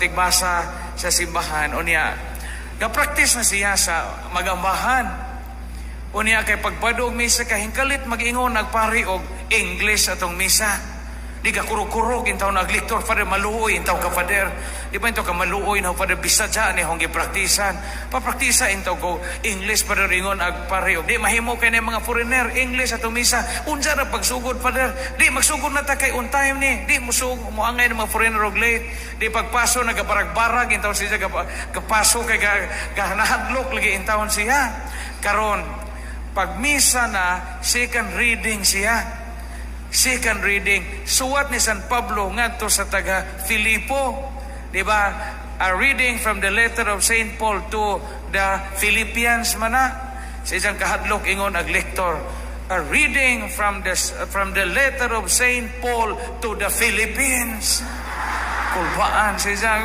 tigbasa sa simbahan. Unya, ga-practice na siya sa magambahan. Unya, kay pagpadog misa kahingkalit mag-ingon nagpari og English atong misa. Di ka kurog-kurog, intaw nagliktor, Father, maluoy, intaw ka, Father. Di ba intaw ka maluoy na, Father, bisa dyan, hong gipraktisan. Papraktisa, intaw ko, English, Father, ingon, agpareho. Di mahimo kayo na mga foreigner, English atong misa. Unsa na pagsugod, Father. Di, magsugod na ta kay on time ni. Di, muangay ng mga foreigner og late. Di, pagpaso, nagabarag-barag, intaw siya, kapaso, kay kahanahadlok, lagi intawon siya. Karon, pag misa na, second reading siya. Second reading, suwat ni San Pablo ngadto sa taga Filipo, di ba? A reading from the letter of Saint Paul to the Philippians mana. Sa isang kahadlok ingon ag lektor, a reading from the letter of Saint Paul to the Philippines. Kulbaan sa isang